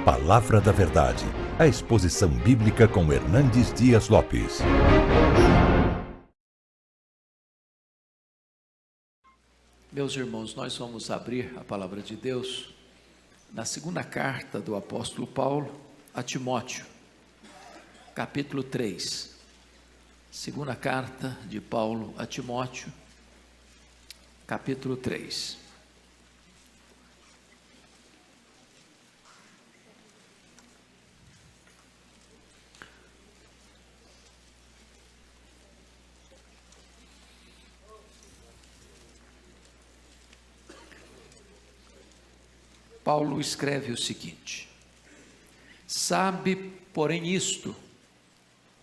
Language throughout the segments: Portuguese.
Palavra da Verdade, a exposição bíblica com Hernandes Dias Lopes. Meus irmãos, nós vamos abrir a palavra de Deus na segunda carta do apóstolo Paulo a Timóteo, capítulo 3. Segunda carta de Paulo a Timóteo, capítulo 3. Paulo escreve o seguinte: sabe, porém, isto: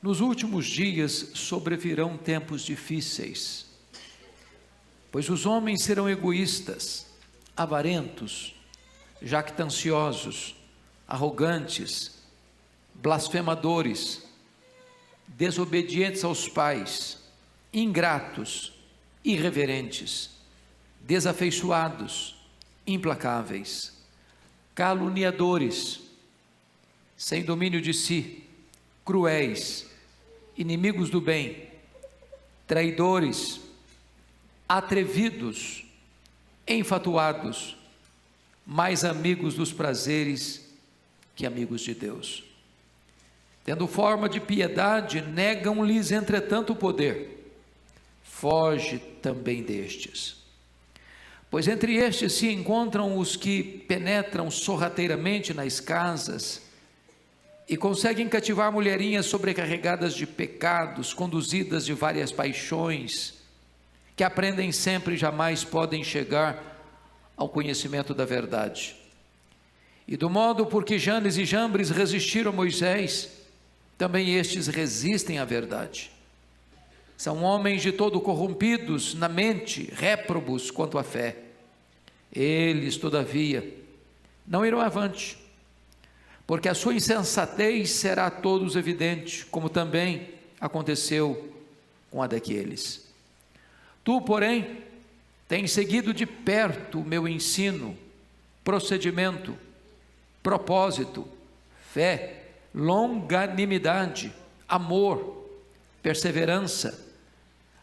nos últimos dias sobrevirão tempos difíceis, pois os homens serão egoístas, avarentos, jactanciosos, arrogantes, blasfemadores, desobedientes aos pais, ingratos, irreverentes, desafeiçoados, implacáveis, caluniadores, sem domínio de si, cruéis, inimigos do bem, traidores, atrevidos, enfatuados, mais amigos dos prazeres que amigos de Deus. Tendo forma de piedade, negam-lhes entretanto o poder. Foge também destes. Pois entre estes se encontram os que penetram sorrateiramente nas casas e conseguem cativar mulherinhas sobrecarregadas de pecados, conduzidas de várias paixões, que aprendem sempre e jamais podem chegar ao conhecimento da verdade. E do modo por que Janes e Jambres resistiram a Moisés, também estes resistem à verdade. São homens de todo corrompidos na mente, réprobos quanto à fé. Eles, todavia, não irão avante, porque a sua insensatez será a todos evidente, como também aconteceu com a daqueles. Tu, porém, tens seguido de perto o meu ensino, procedimento, propósito, fé, longanimidade, amor, perseverança,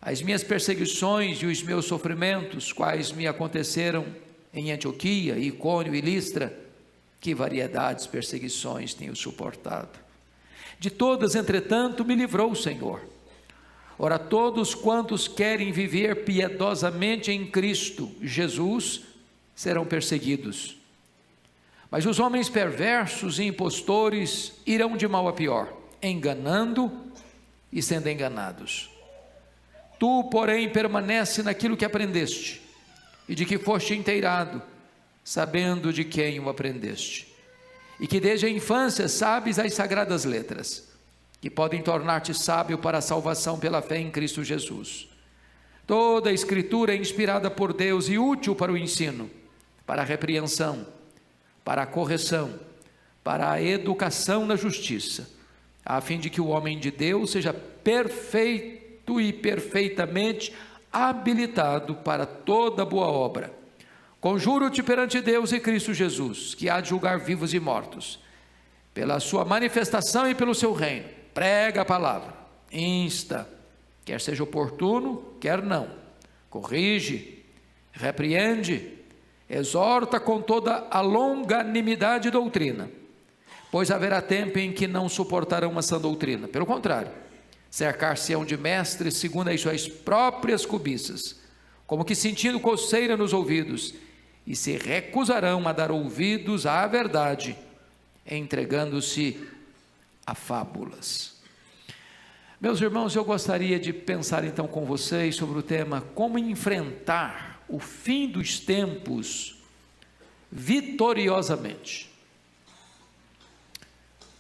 as minhas perseguições e os meus sofrimentos, quais me aconteceram em Antioquia, Icônio e Listra. Que variedades, perseguições tenho suportado. De todas, entretanto, me livrou o Senhor. Ora, todos quantos querem viver piedosamente em Cristo Jesus serão perseguidos. Mas os homens perversos e impostores irão de mal a pior, enganando e sendo enganados. Tu, porém, permanece naquilo que aprendeste e de que foste inteirado, sabendo de quem o aprendeste, e que desde a infância sabes as sagradas letras, que podem tornar-te sábio para a salvação pela fé em Cristo Jesus. Toda a Escritura é inspirada por Deus e útil para o ensino, para a repreensão, para a correção, para a educação na justiça, a fim de que o homem de Deus seja perfeito e perfeitamente habilitado para toda boa obra. Conjuro-te perante Deus e Cristo Jesus, que há de julgar vivos e mortos, pela sua manifestação e pelo seu reino. Prega a palavra, insta, quer seja oportuno, quer não, corrige, repreende, exorta com toda a longanimidade e doutrina, pois haverá tempo em que não suportarão uma sã doutrina. Pelo contrário, cercar-se-ão de mestres segundo as suas próprias cobiças, como que sentindo coceira nos ouvidos, e se recusarão a dar ouvidos à verdade, entregando-se a fábulas. Meus irmãos, eu gostaria de pensar então com vocês sobre o tema: como enfrentar o fim dos tempos vitoriosamente.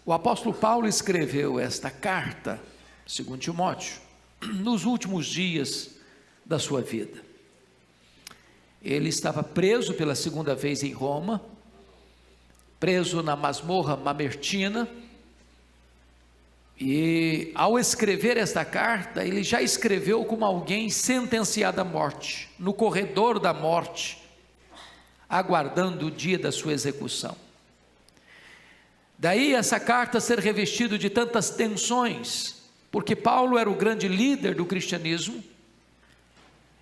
O apóstolo Paulo escreveu esta carta, segundo Timóteo, nos últimos dias da sua vida. Ele estava preso pela segunda vez em Roma, preso na masmorra mamertina, e ao escrever esta carta, ele já escreveu como alguém sentenciado à morte, no corredor da morte, aguardando o dia da sua execução. Daí essa carta ser revestida de tantas tensões, porque Paulo era o grande líder do cristianismo,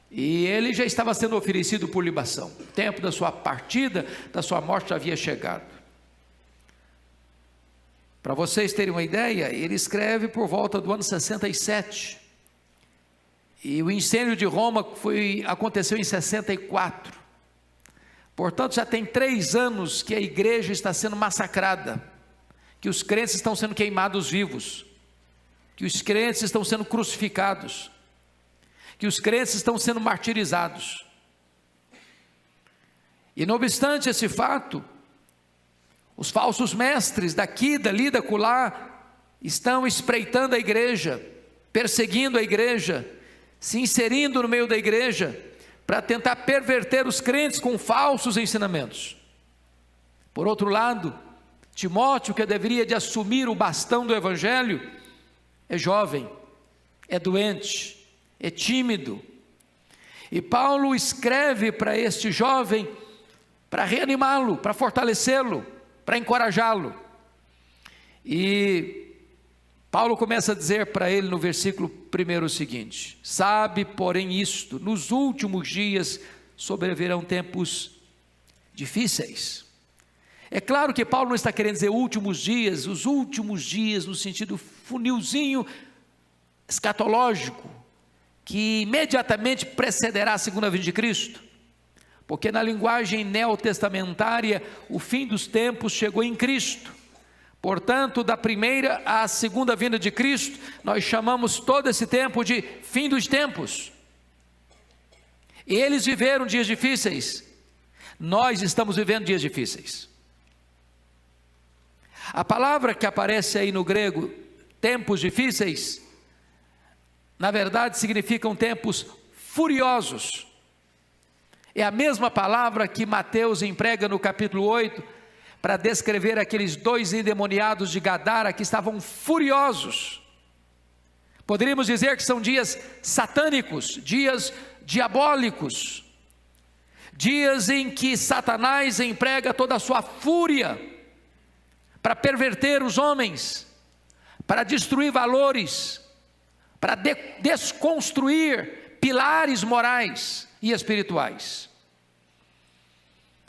e ele já estava sendo oferecido por libação. O tempo da sua partida, da sua morte já havia chegado. Para vocês terem uma ideia, ele escreve por volta do ano 67, e o incêndio de Roma aconteceu em 64, portanto já tem 3 anos que a igreja está sendo massacrada, que os crentes estão sendo queimados vivos, que os crentes estão sendo crucificados, que os crentes estão sendo martirizados. E não obstante esse fato, os falsos mestres daqui, dali, da acolá, estão espreitando a igreja, perseguindo a igreja, se inserindo no meio da igreja, para tentar perverter os crentes com falsos ensinamentos. Por outro lado, Timóteo, que deveria de assumir o bastão do evangelho, é jovem, é doente, é tímido, e Paulo escreve para este jovem, para reanimá-lo, para fortalecê-lo, para encorajá-lo, e Paulo começa a dizer para ele no versículo 1 o seguinte: sabe, porém, isto, nos últimos dias sobrevirão tempos difíceis. É claro que Paulo não está querendo dizer últimos dias, os últimos dias no sentido funilzinho escatológico, que imediatamente precederá a segunda vinda de Cristo, porque na linguagem neotestamentária, o fim dos tempos chegou em Cristo. Portanto, da primeira à segunda vinda de Cristo, nós chamamos todo esse tempo de fim dos tempos. Eles viveram dias difíceis, nós estamos vivendo dias difíceis. A palavra que aparece aí no grego, tempos difíceis, na verdade significam tempos furiosos. É a mesma palavra que Mateus emprega no capítulo 8, para descrever aqueles 2 endemoniados de Gadara que estavam furiosos. Poderíamos dizer que são dias satânicos, dias diabólicos, dias em que Satanás emprega toda a sua fúria para perverter os homens, para destruir valores, para desconstruir pilares morais e espirituais.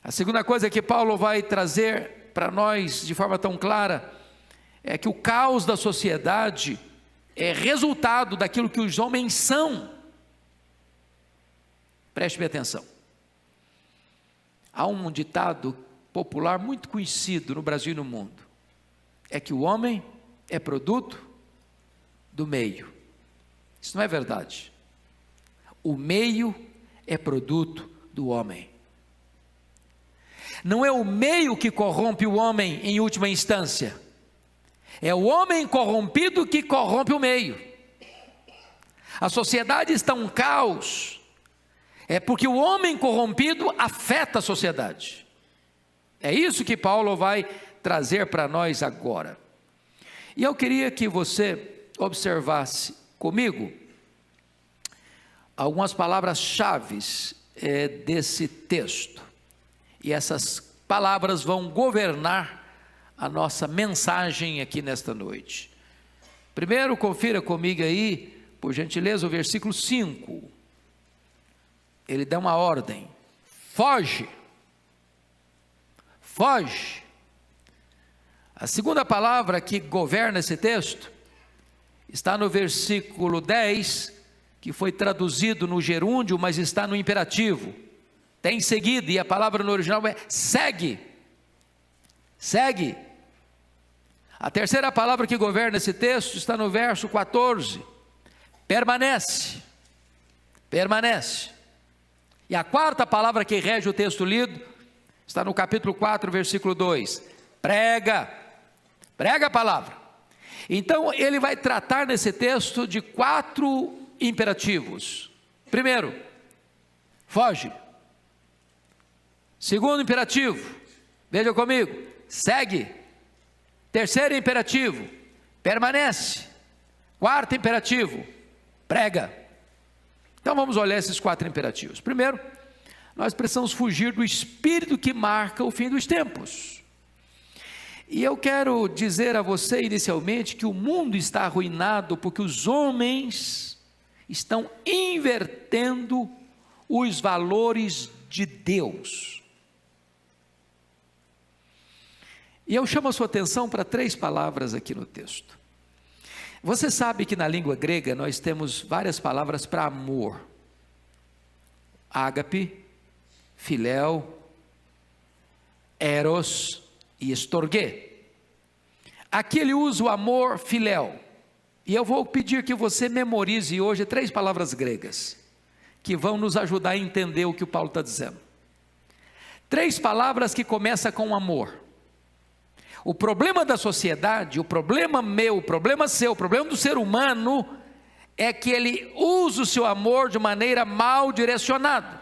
A segunda coisa que Paulo vai trazer para nós de forma tão clara é que o caos da sociedade é resultado daquilo que os homens são. Preste bem atenção. Há um ditado popular muito conhecido no Brasil e no mundo, é que o homem é produto do meio. Isso não é verdade. O meio é produto do homem. Não é o meio que corrompe o homem em última instância, é o homem corrompido que corrompe o meio. A sociedade está um caos, é porque o homem corrompido afeta a sociedade. É isso que Paulo vai trazer para nós agora. E eu queria que você observasse comigo algumas palavras-chave desse texto. E essas palavras vão governar a nossa mensagem aqui nesta noite. Primeiro, confira comigo aí, por gentileza, o versículo 5. Ele dá uma ordem: foge. Foge. A segunda palavra que governa esse texto está no versículo 10, que foi traduzido no gerúndio, mas está no imperativo. Tem seguido, e a palavra no original é segue. Segue. A terceira palavra que governa esse texto está no verso 14. Permanece. Permanece. E a quarta palavra que rege o texto lido está no capítulo 4, versículo 2. Prega. Prega a palavra. Então ele vai tratar nesse texto de 4 imperativos. Primeiro, foge. Segundo imperativo, veja comigo, segue. Terceiro imperativo, permanece. Quarto imperativo, prega. Então vamos olhar esses 4 imperativos. Primeiro, nós precisamos fugir do espírito que marca o fim dos tempos. E eu quero dizer a você inicialmente que o mundo está arruinado porque os homens estão invertendo os valores de Deus. E eu chamo a sua atenção para 3 palavras aqui no texto. Você sabe que na língua grega nós temos várias palavras para amor: ágape, filéu, eros e estorguê. Aqui ele usa o amor filéu. E eu vou pedir que você memorize hoje 3 palavras gregas, que vão nos ajudar a entender o que o Paulo está dizendo. 3 palavras que começam com amor. O problema da sociedade, o problema meu, o problema seu, o problema do ser humano, é que ele usa o seu amor de maneira mal direcionada.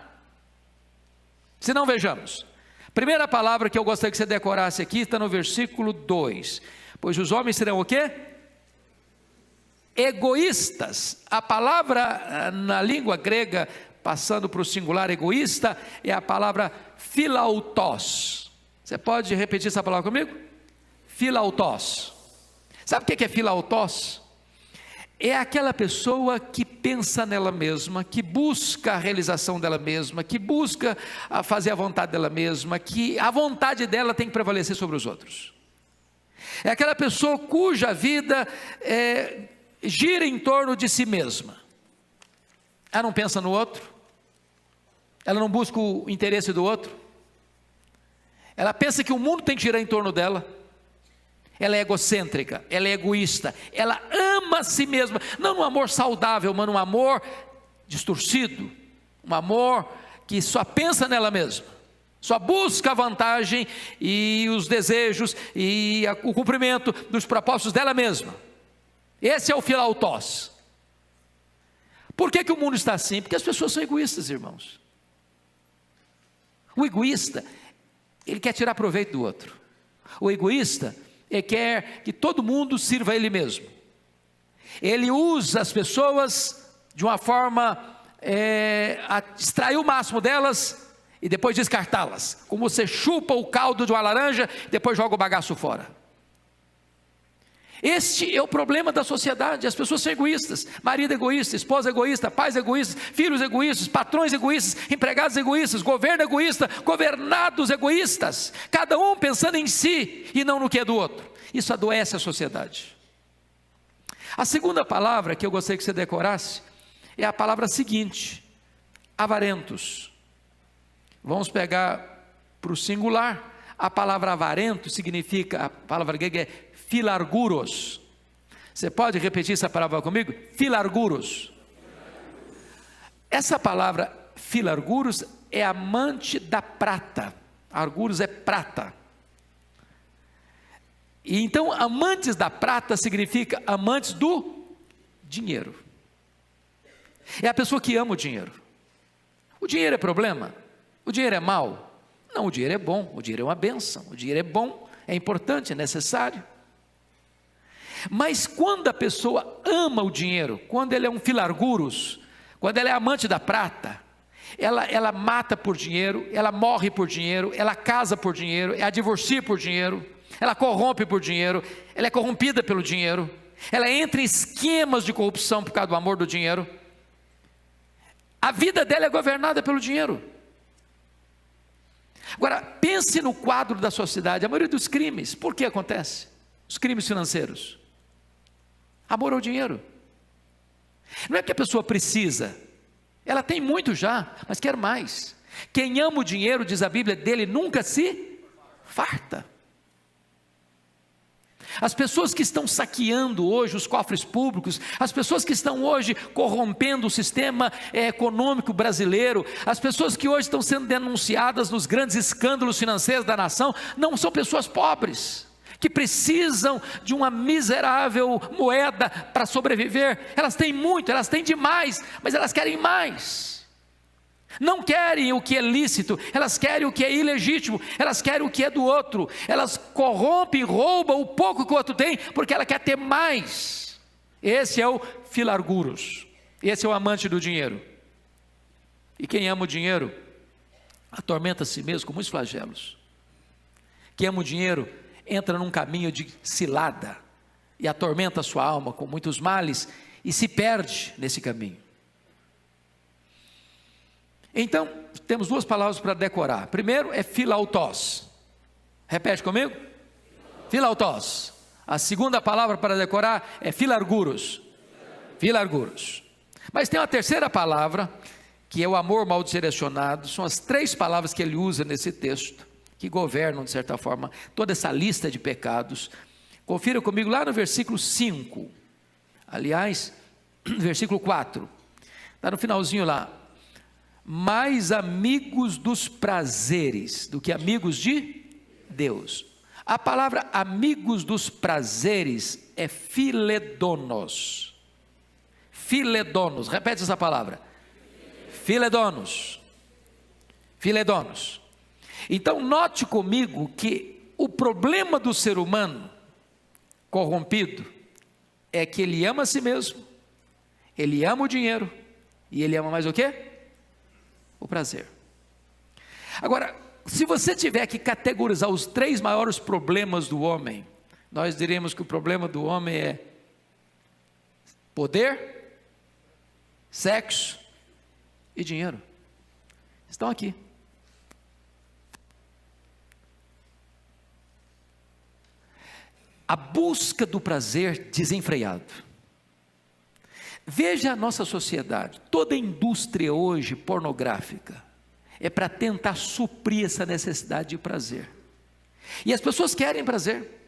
Se não, vejamos. Primeira palavra que eu gostaria que você decorasse aqui, está no versículo 2. Pois os homens serão o quê? Egoístas. A palavra na língua grega, passando para o singular egoísta, é a palavra philautos. Você pode repetir essa palavra comigo? Philautos. Sabe o que é philautos? É aquela pessoa que pensa nela mesma, que busca a realização dela mesma, que busca fazer a vontade dela mesma, que a vontade dela tem que prevalecer sobre os outros. É aquela pessoa cuja vida gira em torno de si mesma. Ela não pensa no outro, ela não busca o interesse do outro, ela pensa que o mundo tem que girar em torno dela. Ela é egocêntrica, ela é egoísta, ela ama a si mesma, não num amor saudável, mas num amor distorcido, um amor que só pensa nela mesma, só busca a vantagem e os desejos e o cumprimento dos propósitos dela mesma. Esse é o philautos. Por que o mundo está assim? Porque as pessoas são egoístas, irmãos. O egoísta, ele quer tirar proveito do outro. O egoísta, ele quer que todo mundo sirva a ele mesmo. Ele usa as pessoas de uma forma a extrair o máximo delas e depois descartá-las, como você chupa o caldo de uma laranja e depois joga o bagaço fora. Este é o problema da sociedade. As pessoas são egoístas: marido egoísta, esposa egoísta, pais egoístas, filhos egoístas, patrões egoístas, empregados egoístas, governo egoísta, governados egoístas, cada um pensando em si e não no que é do outro. Isso adoece a sociedade. A segunda palavra que eu gostaria que você decorasse é a palavra seguinte: avarentos. Vamos pegar para o singular. A palavra avarento significa, a palavra grega é filarguros. Você pode repetir essa palavra comigo? Filarguros. Essa palavra filarguros é amante da prata. Arguros é prata. E então amantes da prata significa amantes do dinheiro. É a pessoa que ama o dinheiro. O dinheiro é problema? O dinheiro é mau? Não, o dinheiro é bom, o dinheiro é uma bênção, o dinheiro é bom, é importante, é necessário. Mas quando a pessoa ama o dinheiro, quando ele é um filarguros, quando ela é amante da prata, ela mata por dinheiro, ela morre por dinheiro, ela casa por dinheiro, ela divorcia por dinheiro, ela corrompe por dinheiro, ela é corrompida pelo dinheiro, ela entra em esquemas de corrupção por causa do amor do dinheiro. A vida dela é governada pelo dinheiro. Agora, pense no quadro da sociedade. A maioria dos crimes, por que acontece? Os crimes financeiros. Amor ao dinheiro. Não é que a pessoa precisa, ela tem muito já, mas quer mais. Quem ama o dinheiro, diz a Bíblia, dele nunca se farta. As pessoas que estão saqueando hoje os cofres públicos, as pessoas que estão hoje corrompendo o sistema econômico brasileiro, as pessoas que hoje estão sendo denunciadas nos grandes escândalos financeiros da nação, não são pessoas pobres, que precisam de uma miserável moeda para sobreviver. Elas têm muito, elas têm demais, mas elas querem mais. Não querem o que é lícito, elas querem o que é ilegítimo, elas querem o que é do outro, elas corrompem, roubam o pouco que o outro tem, porque ela quer ter mais. Esse é o filarguros, esse é o amante do dinheiro. E quem ama o dinheiro, atormenta a si mesmo com muitos flagelos. Quem ama o dinheiro, entra num caminho de cilada e atormenta a sua alma com muitos males e se perde nesse caminho. Então, temos duas palavras para decorar. Primeiro é philautos. Repete comigo. Philautos. A segunda palavra para decorar é philarguros. Philarguros. Mas tem uma terceira palavra, que é o amor mal direcionado. São as três palavras que ele usa nesse texto, que governam, de certa forma, toda essa lista de pecados. Confira comigo lá no versículo 5. Aliás, versículo 4. Está no finalzinho lá. Mais amigos dos prazeres do que amigos de Deus. A palavra amigos dos prazeres é philedonos. Philedonos, repete essa palavra. Philedonos. Philedonos. Então note comigo que o problema do ser humano corrompido é que ele ama a si mesmo, ele ama o dinheiro e ele ama mais o quê? O prazer. Agora, se você tiver que categorizar os três maiores problemas do homem, nós diremos que o problema do homem é poder, sexo e dinheiro. Estão aqui. A busca do prazer desenfreado. Veja a nossa sociedade, toda a indústria hoje pornográfica é para tentar suprir essa necessidade de prazer. E as pessoas querem prazer.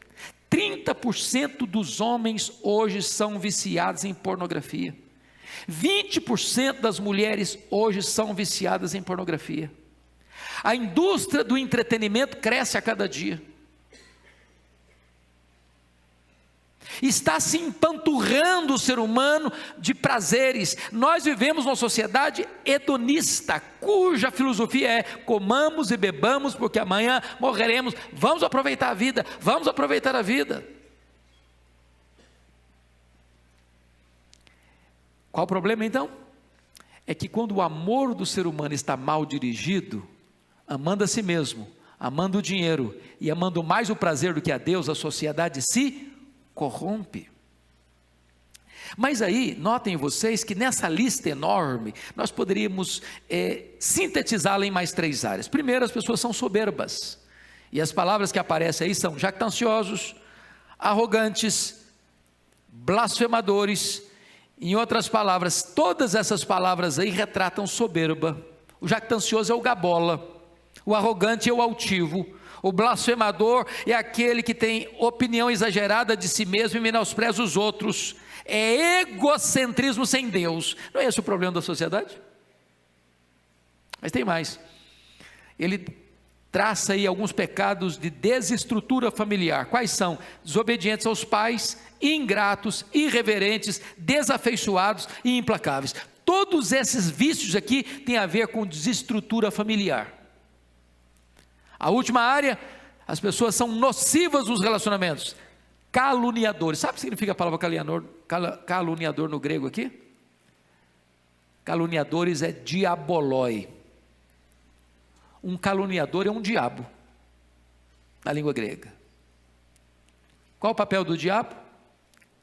30% dos homens hoje são viciados em pornografia. 20% das mulheres hoje são viciadas em pornografia. A indústria do entretenimento cresce a cada dia. Está se empanturrando o ser humano de prazeres. Nós vivemos numa sociedade hedonista, cuja filosofia é: comamos e bebamos, porque amanhã morreremos. Vamos aproveitar a vida, vamos aproveitar a vida. Qual o problema então? É que quando o amor do ser humano está mal dirigido, amando a si mesmo, amando o dinheiro e amando mais o prazer do que a Deus, a sociedade se corrompe. Mas aí, notem vocês que nessa lista enorme, nós poderíamos sintetizá-la em mais três áreas. Primeiro, as pessoas são soberbas, e as palavras que aparecem aí são jactanciosos, arrogantes, blasfemadores. Em outras palavras, todas essas palavras aí retratam soberba. O jactancioso é o gabola, o arrogante é o altivo, o blasfemador é aquele que tem opinião exagerada de si mesmo e menospreza os outros. É egocentrismo sem Deus. Não é esse o problema da sociedade? Mas tem mais. Ele traça aí alguns pecados de desestrutura familiar. Quais são? Desobedientes aos pais, ingratos, irreverentes, desafeiçoados e implacáveis. Todos esses vícios aqui têm a ver com desestrutura familiar. A última área, as pessoas são nocivas nos relacionamentos, caluniadores. Sabe o que significa a palavra caluniador no grego aqui? Caluniadores é diaboloi. Um caluniador é um diabo, na língua grega. Qual o papel do diabo?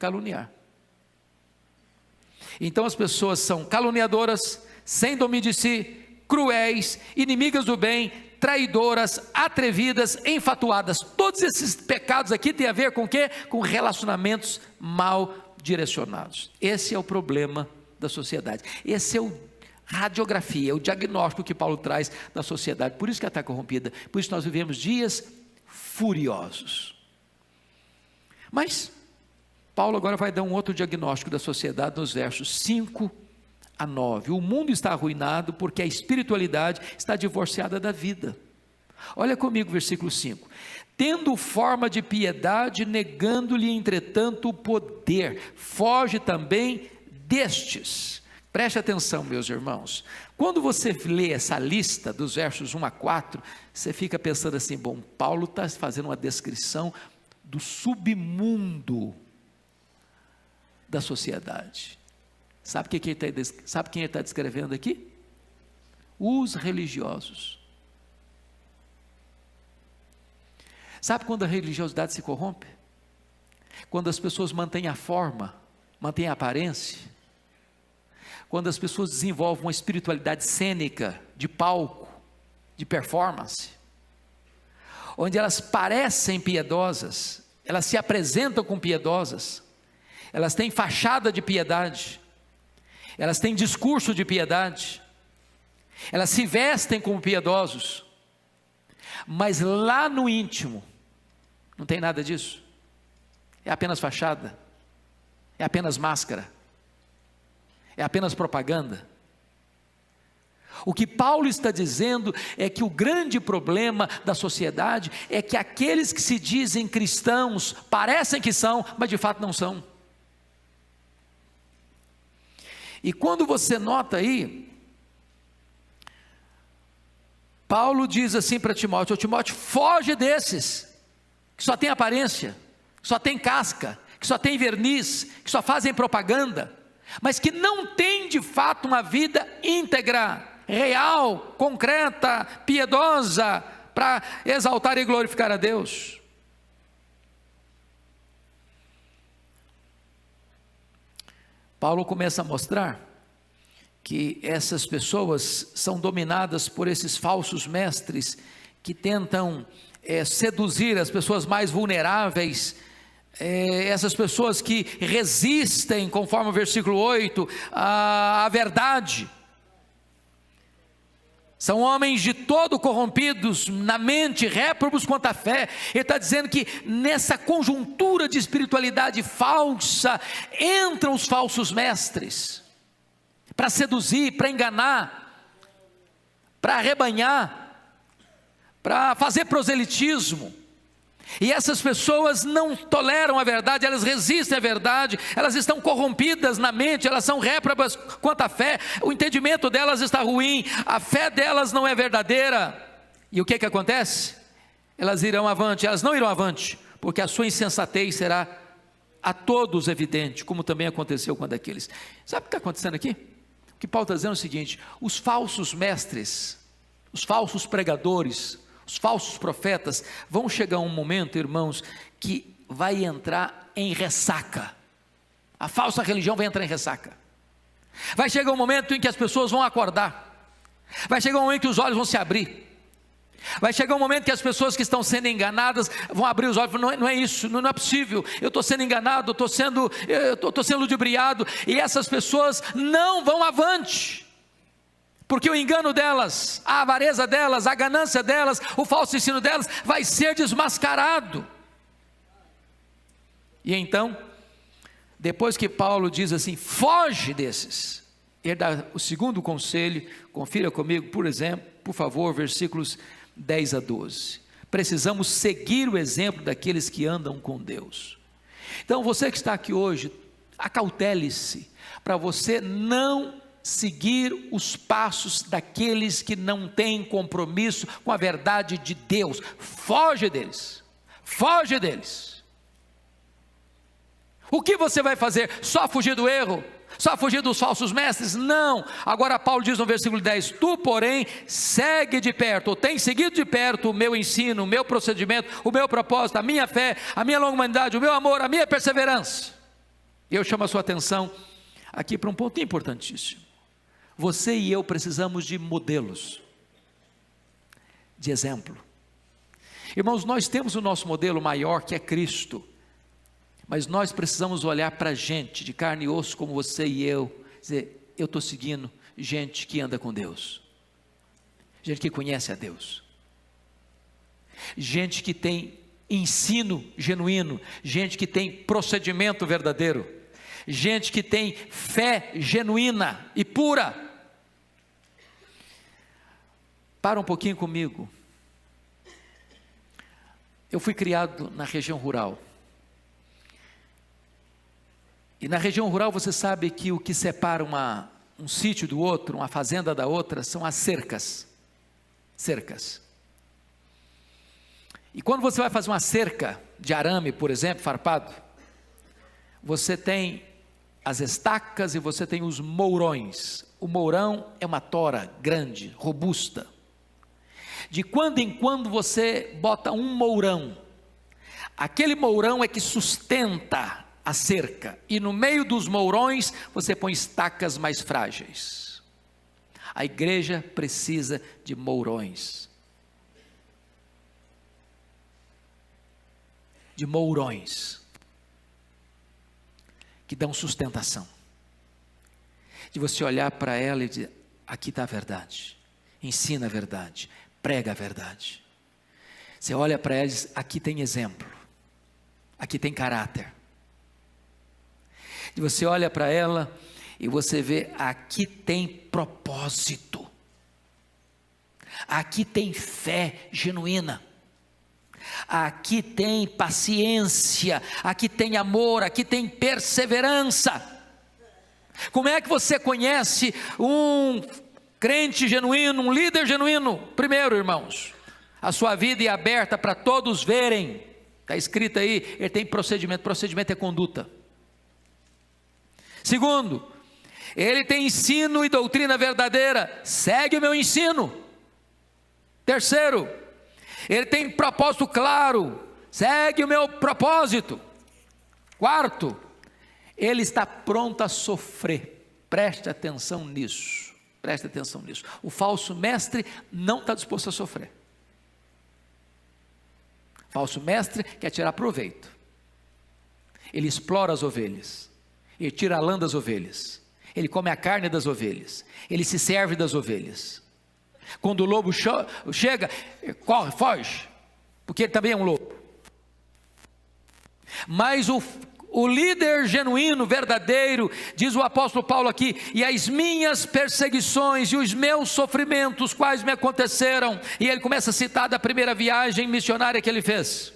Caluniar. Então as pessoas são caluniadoras, sem domínio de si, cruéis, inimigas do bem, traidoras, atrevidas, enfatuadas. Todos esses pecados aqui têm a ver com o quê? Com relacionamentos mal direcionados. Esse é o problema da sociedade. Esse é o radiografia, é o diagnóstico que Paulo traz da sociedade. Por isso que ela está corrompida. Por isso nós vivemos dias furiosos. Mas Paulo agora vai dar um outro diagnóstico da sociedade nos versos 5 a 9. O mundo está arruinado porque a espiritualidade está divorciada da vida. Olha comigo o versículo 5. Tendo forma de piedade, negando-lhe entretanto o poder, foge também destes. Preste atenção, meus irmãos. Quando você lê essa lista dos versos 1 a 4, você fica pensando assim: bom, Paulo está fazendo uma descrição do submundo da sociedade. Sabe quem ele está descrevendo aqui? Os religiosos. Sabe quando a religiosidade se corrompe? Quando as pessoas mantêm a forma, mantêm a aparência, quando as pessoas desenvolvem uma espiritualidade cênica, de palco, de performance, onde elas parecem piedosas, elas se apresentam como piedosas, elas têm fachada de piedade, elas têm discurso de piedade, elas se vestem como piedosos, mas lá no íntimo, não tem nada disso, é apenas fachada, é apenas máscara, é apenas propaganda. O que Paulo está dizendo é que o grande problema da sociedade é que aqueles que se dizem cristãos, parecem que são, mas de fato não são. E quando você nota aí, Paulo diz assim para Timóteo: Timóteo, foge desses, que só tem aparência, que só tem casca, que só tem verniz, que só fazem propaganda, mas que não tem de fato uma vida íntegra, real, concreta, piedosa, para exaltar e glorificar a Deus. Paulo começa a mostrar que essas pessoas são dominadas por esses falsos mestres que tentam seduzir as pessoas mais vulneráveis, essas pessoas que resistem, conforme o versículo 8, à verdade. São homens de todo corrompidos na mente, réprobos quanto à fé. Ele está dizendo que nessa conjuntura de espiritualidade falsa, entram os falsos mestres, para seduzir, para enganar, para arrebanhar, para fazer proselitismo. E essas pessoas não toleram a verdade, elas resistem à verdade, elas estão corrompidas na mente, elas são réprobas quanto à fé, o entendimento delas está ruim, a fé delas não é verdadeira. E o que acontece? Elas irão avante, elas não irão avante, porque a sua insensatez será a todos evidente, como também aconteceu com aqueles. Sabe o que está acontecendo aqui? O que Paulo está dizendo é o seguinte: os falsos mestres, os falsos pregadores, os falsos profetas, vão chegar um momento, irmãos, que vai entrar em ressaca. A falsa religião vai entrar em ressaca. Vai chegar um momento em que as pessoas vão acordar. Vai chegar um momento que os olhos vão se abrir. Vai chegar um momento que as pessoas que estão sendo enganadas vão abrir os olhos. Não é isso, não é possível. Eu estou sendo enganado, eu estou sendo ludibriado. E essas pessoas não vão avante. Porque o engano delas, a avareza delas, a ganância delas, o falso ensino delas vai ser desmascarado. E então, depois que Paulo diz assim, foge desses, ele dá o segundo conselho. Confira comigo, por exemplo, por favor, versículos 10 a 12. Precisamos seguir o exemplo daqueles que andam com Deus. Então você que está aqui hoje, acautele-se, para você não seguir os passos daqueles que não têm compromisso com a verdade de Deus. Foge deles, foge deles. O que você vai fazer? Só fugir do erro? Só fugir dos falsos mestres? Não. Agora Paulo diz no versículo 10, tu porém segue de perto, ou tem seguido de perto o meu ensino, o meu procedimento, o meu propósito, a minha fé, a minha longanimidade, o meu amor, a minha perseverança. E eu chamo a sua atenção aqui para um ponto importantíssimo. Você e eu precisamos de modelos, de exemplo. Irmãos, nós temos o nosso modelo maior, que é Cristo, mas nós precisamos olhar para gente de carne e osso como você e eu, dizer, eu estou seguindo gente que anda com Deus, gente que conhece a Deus, gente que tem ensino genuíno, gente que tem procedimento verdadeiro, gente que tem fé genuína e pura. Para um pouquinho comigo. Eu fui criado na região rural. E na região rural você sabe que o que separa um sítio do outro, uma fazenda da outra, são as cercas. Cercas. E quando você vai fazer uma cerca de arame, por exemplo, farpado, você tem as estacas e você tem os mourões. O mourão é uma tora grande, robusta. De quando em quando você bota um mourão Aquele mourão é que sustenta a cerca, e no meio dos mourões você põe estacas mais frágeis. A igreja precisa de mourões. De mourões que dão sustentação. De você olhar para ela e dizer: aqui está a verdade, ensina a verdade, prega a verdade. Você olha para ela e diz: aqui tem exemplo, aqui tem caráter. E você olha para ela e você vê: aqui tem propósito, aqui tem fé genuína, aqui tem paciência, aqui tem amor, aqui tem perseverança. Como é que você conhece um crente genuíno, um líder genuíno? Primeiro, irmãos, a sua vida é aberta para todos verem. Está escrito aí, ele tem procedimento. Procedimento é conduta. Segundo, ele tem ensino e doutrina verdadeira, segue o meu ensino. Terceiro, ele tem propósito claro, segue o meu propósito. Quarto, ele está pronto a sofrer. Preste atenção nisso, preste atenção nisso. O falso mestre não está disposto a sofrer. O falso mestre quer tirar proveito. Ele explora as ovelhas, ele tira a lã das ovelhas, ele come a carne das ovelhas, ele se serve das ovelhas. Quando o lobo chega, corre, foge, porque ele também é um lobo. Mas o líder genuíno, verdadeiro, diz o apóstolo Paulo aqui: e as minhas perseguições e os meus sofrimentos, quais me aconteceram. E ele começa a citar da primeira viagem missionária que ele fez.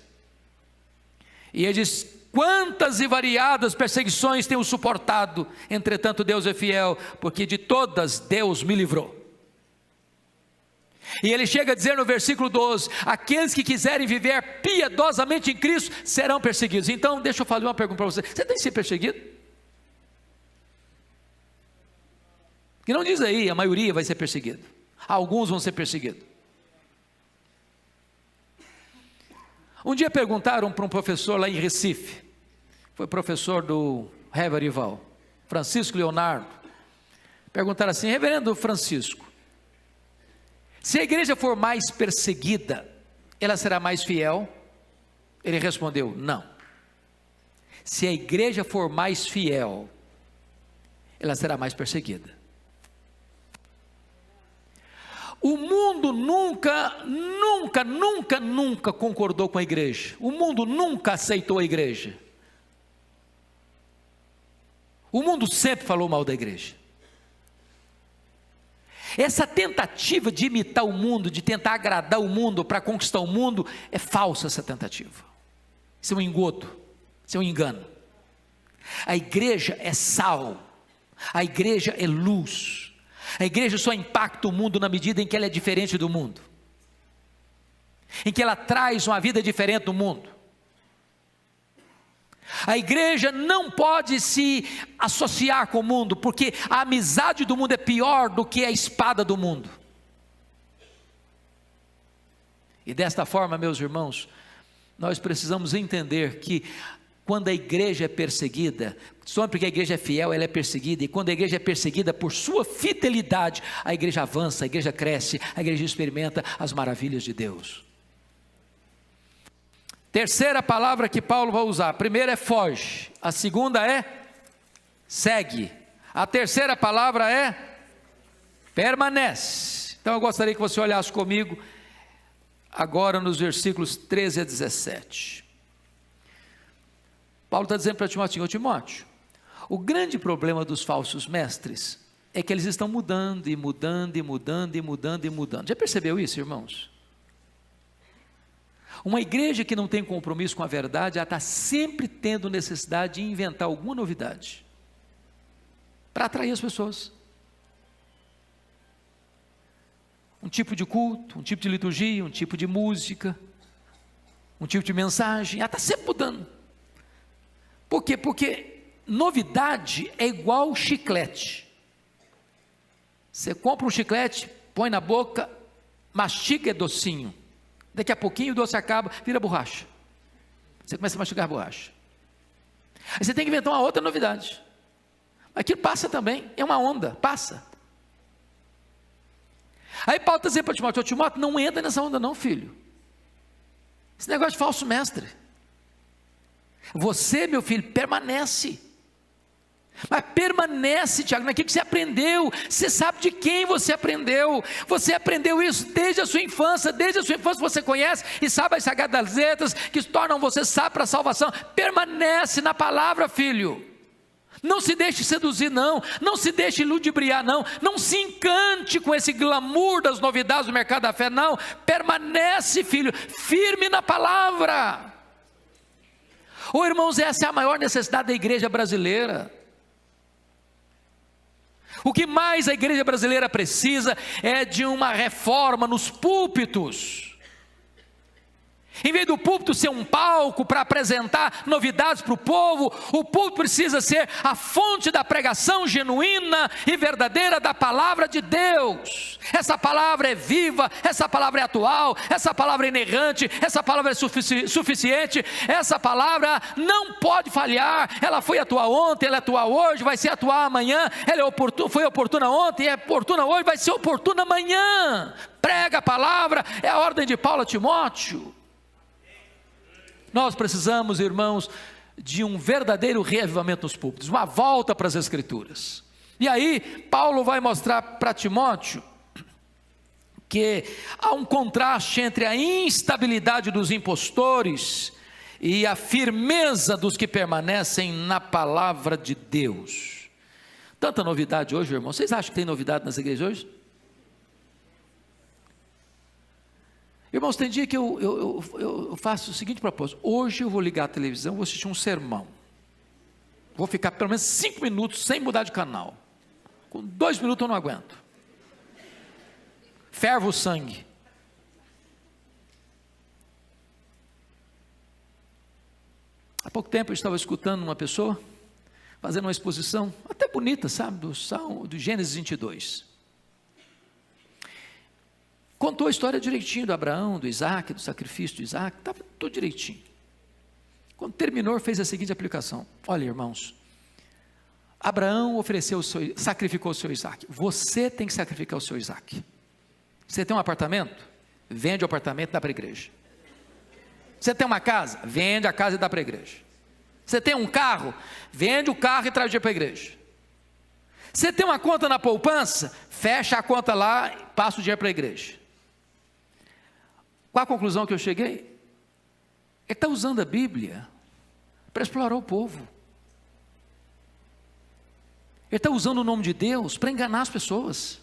E ele diz: quantas e variadas perseguições tenho suportado, entretanto Deus é fiel, porque de todas Deus me livrou. E ele chega a dizer no versículo 12: aqueles que quiserem viver piedosamente em Cristo serão perseguidos. Então deixa eu fazer uma pergunta para você: você tem sido perseguido? Que não diz aí, a maioria vai ser perseguido, alguns vão ser perseguidos. Um dia perguntaram para um professor lá em Recife, foi professor do Reverendo Ival, Francisco Leonardo. Perguntaram assim: reverendo Francisco, se a igreja for mais perseguida, ela será mais fiel? Ele respondeu: não. Se a igreja for mais fiel, ela será mais perseguida. O mundo nunca concordou com a igreja. O mundo nunca aceitou a igreja. O mundo sempre falou mal da igreja. Essa tentativa de imitar o mundo, de tentar agradar o mundo para conquistar o mundo, é falsa essa tentativa. Isso é um engodo, isso é um engano. A igreja é sal, a igreja é luz. A igreja só impacta o mundo na medida em que ela é diferente do mundo, em que ela traz uma vida diferente do mundo. A igreja não pode se associar com o mundo, porque a amizade do mundo é pior do que a espada do mundo. E desta forma, meus irmãos, nós precisamos entender que quando a igreja é perseguida, só porque a igreja é fiel, ela é perseguida, e quando a igreja é perseguida por sua fidelidade, a igreja avança, a igreja cresce, a igreja experimenta as maravilhas de Deus. Terceira palavra que Paulo vai usar: a primeira é foge, a segunda é segue, a terceira palavra é permanece. Então eu gostaria que você olhasse comigo agora nos versículos 13 a 17. Paulo está dizendo para Timóteo: Timóteo, o grande problema dos falsos mestres é que eles estão mudando e mudando e mudando e mudando e mudando. Já percebeu isso, irmãos? Uma igreja que não tem compromisso com a verdade, ela está sempre tendo necessidade de inventar alguma novidade para atrair as pessoas. Um tipo de culto, um tipo de liturgia, um tipo de música, um tipo de mensagem, ela está sempre mudando. Por quê? Porque novidade é igual chiclete. Você compra um chiclete, põe na boca, mastiga, é docinho. Daqui a pouquinho o doce acaba, vira borracha. Você começa a mastigar borracha. Aí você tem que inventar uma outra novidade. Aquilo passa também, é uma onda, passa. Aí Paulo está dizendo para Timóteo: Timóteo, não entra nessa onda não, filho. Esse negócio de falso mestre. Você, meu filho, permanece. Mas permanece, Tiago, naquilo que você aprendeu. Você sabe de quem você aprendeu. Você aprendeu isso desde a sua infância. Desde a sua infância você conhece e sabe as sagradas letras que tornam você sábio para a salvação. Permanece na palavra, filho. Não se deixe seduzir não. Não se deixe ludibriar não. Não se encante com esse glamour das novidades do mercado da fé não. Permanece, filho, firme na palavra. Oh, irmãos, essa é a maior necessidade da igreja brasileira. O que mais a igreja brasileira precisa é de uma reforma nos púlpitos. Em vez do púlpito ser um palco para apresentar novidades para o povo, o púlpito precisa ser a fonte da pregação genuína e verdadeira da palavra de Deus. Essa palavra é viva, essa palavra é atual, essa palavra é inerrante, essa palavra é suficiente, essa palavra não pode falhar. Ela foi atual ontem, ela é atual hoje, vai ser atual amanhã, ela foi oportuna ontem, é oportuna hoje, vai ser oportuna amanhã. Prega a palavra, é a ordem de Paulo a Timóteo. Nós precisamos, irmãos, de um verdadeiro reavivamento nos púlpitos, uma volta para as Escrituras. E aí, Paulo vai mostrar para Timóteo que há um contraste entre a instabilidade dos impostores e a firmeza dos que permanecem na palavra de Deus. Tanta novidade hoje, irmãos. Vocês acham que tem novidade nas igrejas hoje? Irmãos, tem dia que eu faço o seguinte propósito: hoje eu vou ligar a televisão, vou assistir um sermão, vou ficar pelo menos 5 minutos sem mudar de canal. Com 2 minutos eu não aguento, fervo o sangue. Há pouco tempo eu estava escutando uma pessoa fazendo uma exposição até bonita, sabe, do Gênesis 22. Contou a história direitinho do Abraão, do Isaac, do sacrifício de Isaac, estava tudo direitinho. Quando terminou, fez a seguinte aplicação: olha, irmãos, Abraão sacrificou o seu Isaac, você tem que sacrificar o seu Isaac. Você tem um apartamento? Vende o apartamento e dá para a igreja. Você tem uma casa? Vende a casa e dá para a igreja. Você tem um carro? Vende o carro e traz o dinheiro para a igreja. Você tem uma conta na poupança? Fecha a conta lá e passa o dinheiro para a igreja. Qual a conclusão que eu cheguei? Ele está usando a Bíblia para explorar o povo. Ele está usando o nome de Deus para enganar as pessoas.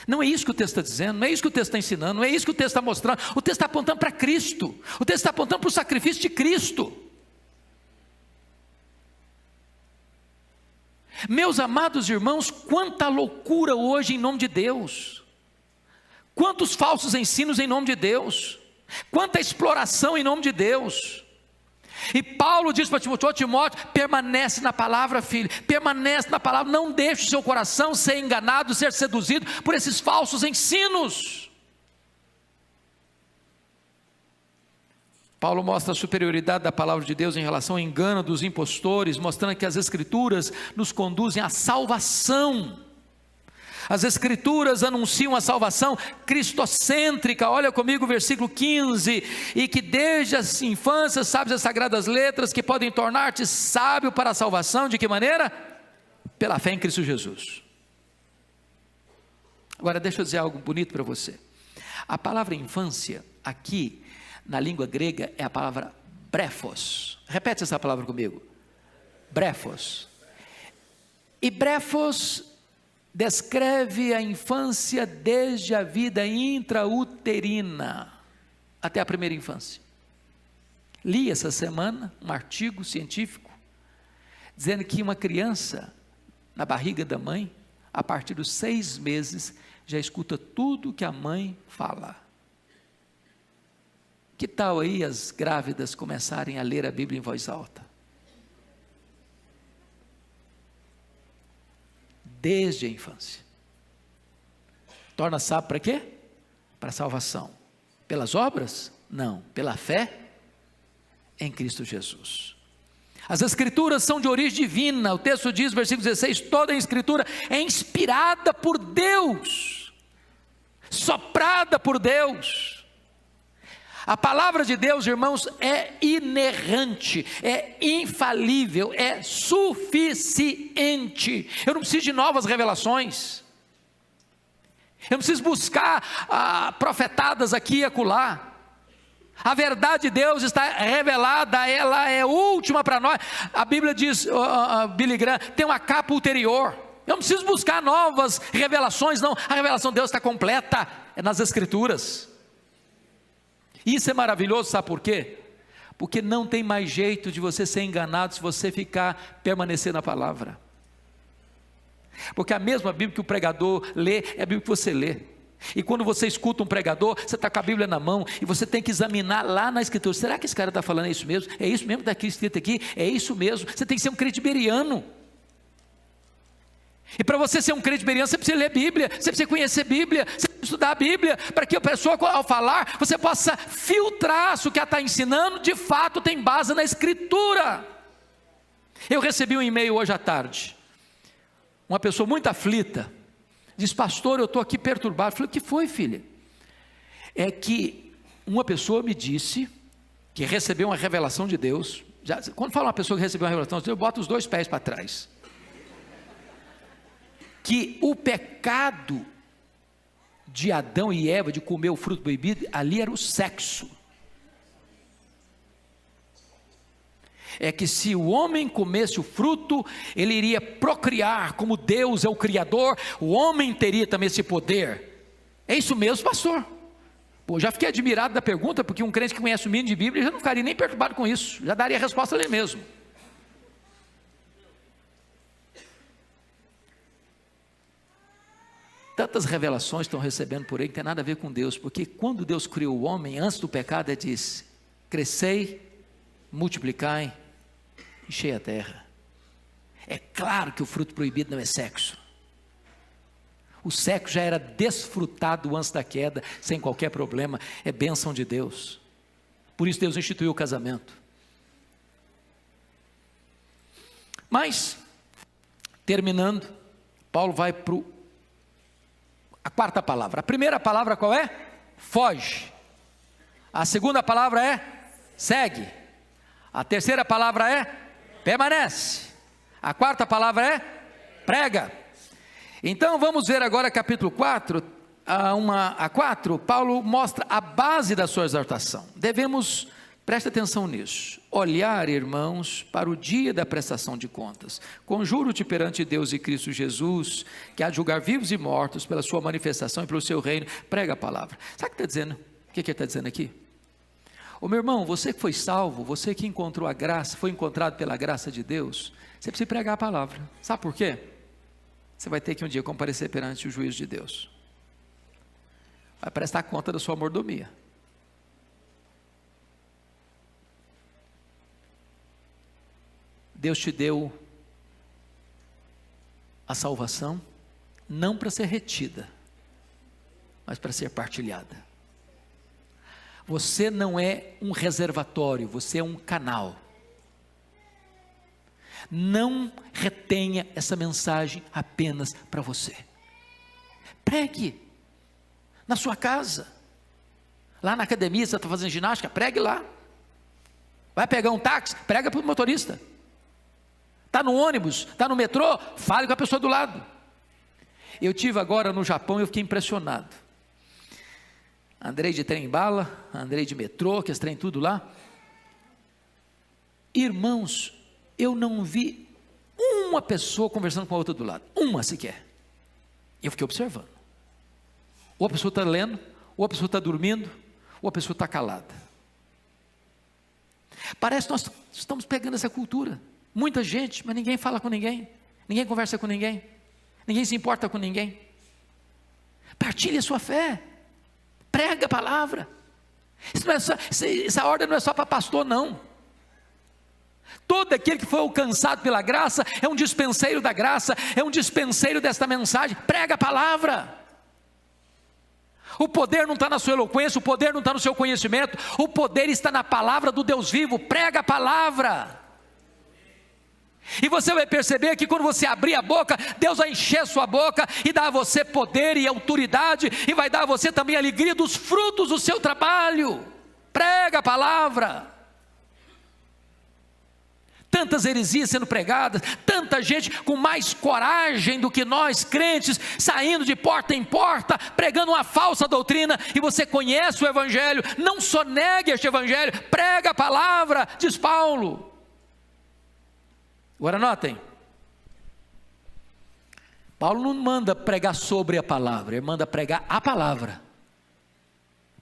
Não é isso que o texto está dizendo, não é isso que o texto está ensinando, não é isso que o texto está mostrando. O texto está apontando para Cristo, o texto está apontando para o sacrifício de Cristo. Meus amados irmãos, quanta loucura hoje em nome de Deus. Quantos falsos ensinos em nome de Deus, quanta exploração em nome de Deus. E Paulo diz para Timóteo: permanece na palavra, filho, permanece na palavra, não deixe o seu coração ser enganado, ser seduzido por esses falsos ensinos. Paulo mostra a superioridade da palavra de Deus em relação ao engano dos impostores, mostrando que as Escrituras nos conduzem à salvação. As Escrituras anunciam a salvação cristocêntrica. Olha comigo o versículo 15: e que desde a infância sabes as sagradas letras que podem tornar-te sábio para a salvação. De que maneira? Pela fé em Cristo Jesus. Agora deixa eu dizer algo bonito para você. A palavra infância aqui na língua grega é a palavra brefos. Repete essa palavra comigo: brefos. E brefos descreve a infância desde a vida intrauterina até a primeira infância. Li essa semana um artigo científico dizendo que uma criança na barriga da mãe, a partir dos 6 meses, já escuta tudo que a mãe fala. Que tal aí as grávidas começarem a ler a Bíblia em voz alta? Desde a infância. Torna sábio para quê? Para a salvação. Pelas obras? Não. Pela fé? em Cristo Jesus. As Escrituras são de origem divina. O texto diz, versículo 16, toda a Escritura é inspirada por Deus, soprada por Deus. A palavra de Deus, irmãos, é inerrante, é infalível, é suficiente. Eu não preciso de novas revelações. Eu não preciso buscar profetadas aqui e acolá. A verdade de Deus está revelada, ela é última para nós. A Bíblia diz, Billy Graham, tem uma capa ulterior. Eu não preciso buscar novas revelações, não. A revelação de Deus está completa, é nas Escrituras. Isso é maravilhoso, sabe por quê? Porque não tem mais jeito de você ser enganado se você permanecer na palavra. Porque a mesma Bíblia que o pregador lê, é a Bíblia que você lê. E quando você escuta um pregador, você está com a Bíblia na mão, e você tem que examinar lá na Escritura, será que esse cara está falando isso mesmo? É isso mesmo que está escrito aqui? É isso mesmo? Você tem que ser um crente beriano. E para você ser um crente beriano, você precisa ler Bíblia, você precisa conhecer Bíblia, você precisa estudar a Bíblia, para que a pessoa, ao falar, você possa filtrar se o que ela está ensinando, de fato tem base na Escritura. Eu recebi um e-mail hoje à tarde, uma pessoa muito aflita, diz, pastor, eu estou aqui perturbado. Eu falei, o que foi, filha? É que uma pessoa me disse, que recebeu uma revelação de Deus, quando fala uma pessoa que recebeu uma revelação de Deus, eu boto os dois pés para trás, que o pecado de Adão e Eva, de comer o fruto proibido, ali era o sexo. É que se o homem comesse o fruto, ele iria procriar, como Deus é o Criador, o homem teria também esse poder. É isso mesmo, pastor? Pô, já fiquei admirado da pergunta, porque um crente que conhece o mínimo de Bíblia, já não ficaria nem perturbado com isso, já daria a resposta ali mesmo. Tantas revelações estão recebendo por aí, que tem nada a ver com Deus, porque quando Deus criou o homem, antes do pecado, ele disse, crescei, multiplicai, enchei a terra. É claro que o fruto proibido não é sexo. O sexo já era desfrutado antes da queda, sem qualquer problema, é bênção de Deus. Por isso Deus instituiu o casamento. Mas, terminando, Paulo vai para a quarta palavra. A primeira palavra qual é? Foge. A segunda palavra é segue. A terceira palavra é permanece. A quarta palavra é prega. Então vamos ver agora capítulo 4, a 4, Paulo mostra a base da sua exortação. Devemos, preste atenção nisso, olhar, irmãos, para o dia da prestação de contas. Conjuro-te perante Deus e Cristo Jesus, que há de julgar vivos e mortos pela sua manifestação e pelo seu reino. Prega a palavra. Sabe o que está dizendo? O que ele está dizendo aqui? Ô meu irmão, você que foi salvo, você que encontrou a graça, foi encontrado pela graça de Deus, você precisa pregar a palavra. Sabe por quê? Você vai ter que um dia comparecer perante o juízo de Deus. Vai prestar conta da sua mordomia. Deus te deu a salvação, não para ser retida, mas para ser partilhada. Você não é um reservatório, você é um canal. Não retenha essa mensagem apenas para você. Pregue na sua casa, lá na academia, você está fazendo ginástica, pregue lá. Vai pegar um táxi, prega para o motorista. Está no ônibus, está no metrô, fale com a pessoa do lado. Eu tive agora no Japão e eu fiquei impressionado. Andei de trem-bala, andei de metrô, que esse trem tudo lá. Irmãos, eu não vi uma pessoa conversando com a outra do lado, uma sequer. Eu fiquei observando. Ou a pessoa está lendo, ou a pessoa está dormindo, ou a pessoa está calada. Parece que nós estamos pegando essa cultura. Muita gente, mas ninguém fala com ninguém, ninguém conversa com ninguém, ninguém se importa com ninguém. Partilhe a sua fé, prega a palavra. Isso não é só, essa ordem não é só para pastor, não. Todo aquele que foi alcançado pela graça é um dispenseiro da graça, é um dispenseiro desta mensagem. Prega a palavra. O poder não está na sua eloquência, o poder não está no seu conhecimento, o poder está na palavra do Deus vivo. Prega a palavra. E você vai perceber que quando você abrir a boca, Deus vai encher sua boca e dar a você poder e autoridade, e vai dar a você também a alegria dos frutos do seu trabalho. Prega a palavra. Tantas heresias sendo pregadas, tanta gente com mais coragem do que nós crentes, saindo de porta em porta, pregando uma falsa doutrina, e você conhece o Evangelho, não só negue este Evangelho, prega a palavra, diz Paulo. Agora notem, Paulo não manda pregar sobre a palavra, ele manda pregar a palavra,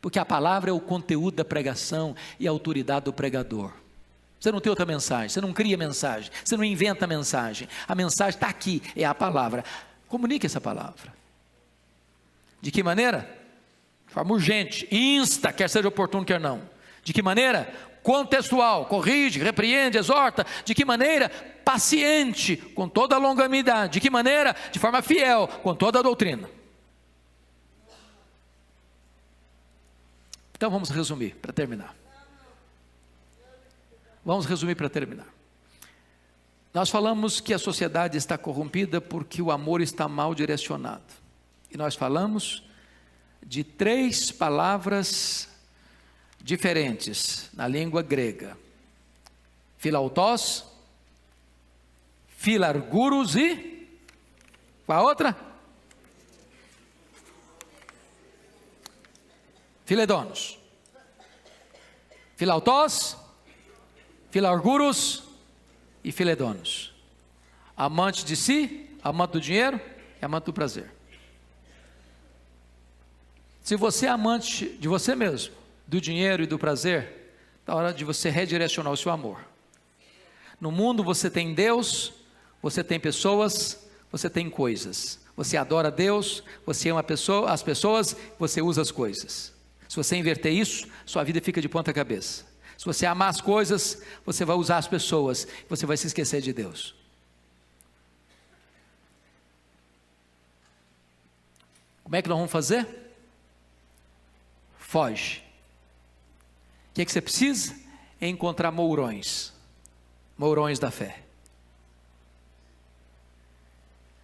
porque a palavra é o conteúdo da pregação e a autoridade do pregador. Você não tem outra mensagem, você não cria mensagem, você não inventa mensagem, a mensagem está aqui, é a palavra. Comunique essa palavra. De que maneira? De forma urgente, insta, quer seja oportuno, quer não. De que maneira? Contextual, corrige, repreende, exorta. De que maneira? Paciente, com toda a longanimidade. De que maneira? De forma fiel, com toda a doutrina. Então vamos resumir, para terminar. Vamos resumir para terminar. Nós falamos que a sociedade está corrompida porque o amor está mal direcionado. E nós falamos de 3 palavras diferentes na língua grega: philautos, philarguros e qual a outra? Filedonos. Philautos, philarguros e filedonos. Amante de si, amante do dinheiro e amante do prazer. Se você é amante de você mesmo, do dinheiro e do prazer, está hora de você redirecionar o seu amor. No mundo você tem Deus, você tem pessoas, você tem coisas. Você adora Deus, você ama as pessoas, você usa as coisas. Se você inverter isso, sua vida fica de ponta cabeça. Se você amar as coisas, você vai usar as pessoas, você vai se esquecer de Deus. Como é que nós vamos fazer? Foge. O que é que você precisa? É encontrar mourões da fé.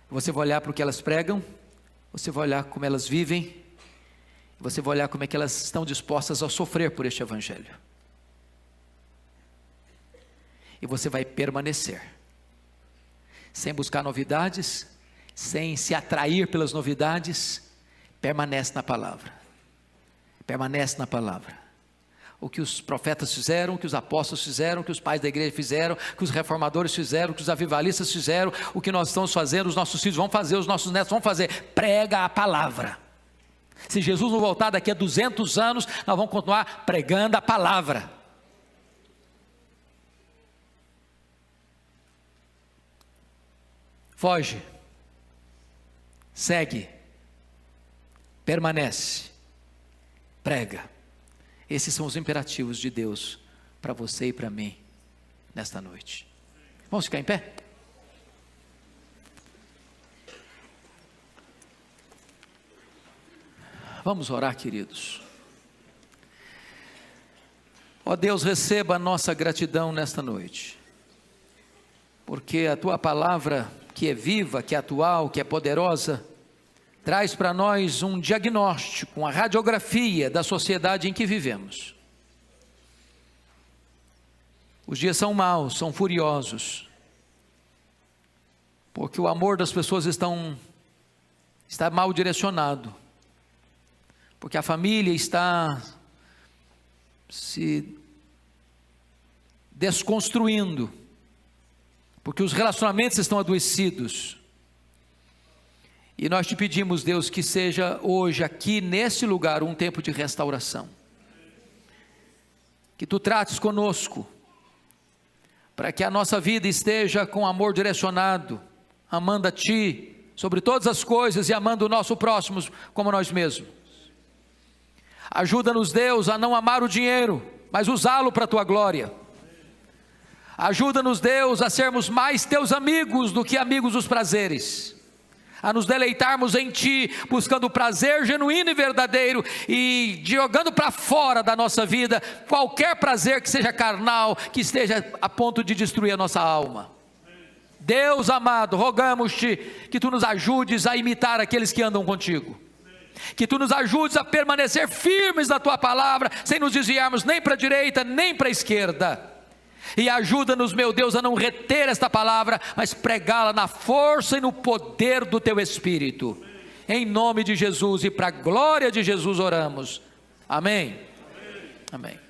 Você vai olhar para o que elas pregam, você vai olhar como elas vivem, você vai olhar como é que elas estão dispostas a sofrer por este Evangelho. E você vai permanecer, sem buscar novidades, sem se atrair pelas novidades. Permanece na palavra, permanece na palavra. O que os profetas fizeram, o que os apóstolos fizeram, o que os pais da igreja fizeram, o que os reformadores fizeram, o que os avivalistas fizeram, o que nós estamos fazendo, os nossos filhos vão fazer, os nossos netos vão fazer. Prega a palavra. Se Jesus não voltar daqui a 200 anos, nós vamos continuar pregando a palavra. Foge, segue, permanece, prega. Esses são os imperativos de Deus para você e para mim nesta noite. Vamos ficar em pé? Vamos orar, queridos. Ó Deus, receba a nossa gratidão nesta noite, porque a Tua palavra, que é viva, que é atual, que é poderosa, traz para nós um diagnóstico, uma radiografia da sociedade em que vivemos. Os dias são maus, são furiosos, porque o amor das pessoas está mal direcionado, porque a família está se desconstruindo, porque os relacionamentos estão adoecidos. E nós te pedimos, Deus, que seja hoje aqui nesse lugar um tempo de restauração, que Tu trates conosco, para que a nossa vida esteja com amor direcionado, amando a Ti sobre todas as coisas e amando o nosso próximo como nós mesmos. Ajuda-nos, Deus, a não amar o dinheiro, mas usá-lo para a Tua glória. Ajuda-nos, Deus, a sermos mais Teus amigos do que amigos dos prazeres. a nos deleitarmos em Ti, buscando prazer genuíno e verdadeiro, e jogando para fora da nossa vida qualquer prazer que seja carnal, que esteja a ponto de destruir a nossa alma. Deus amado, rogamos-te que Tu nos ajudes a imitar aqueles que andam contigo, que Tu nos ajudes a permanecer firmes na Tua palavra, sem nos desviarmos nem para a direita, nem para a esquerda, e ajuda-nos, meu Deus, a não reter esta palavra, mas pregá-la na força e no poder do Teu Espírito, em nome de Jesus e para a glória de Jesus oramos, amém. Amém.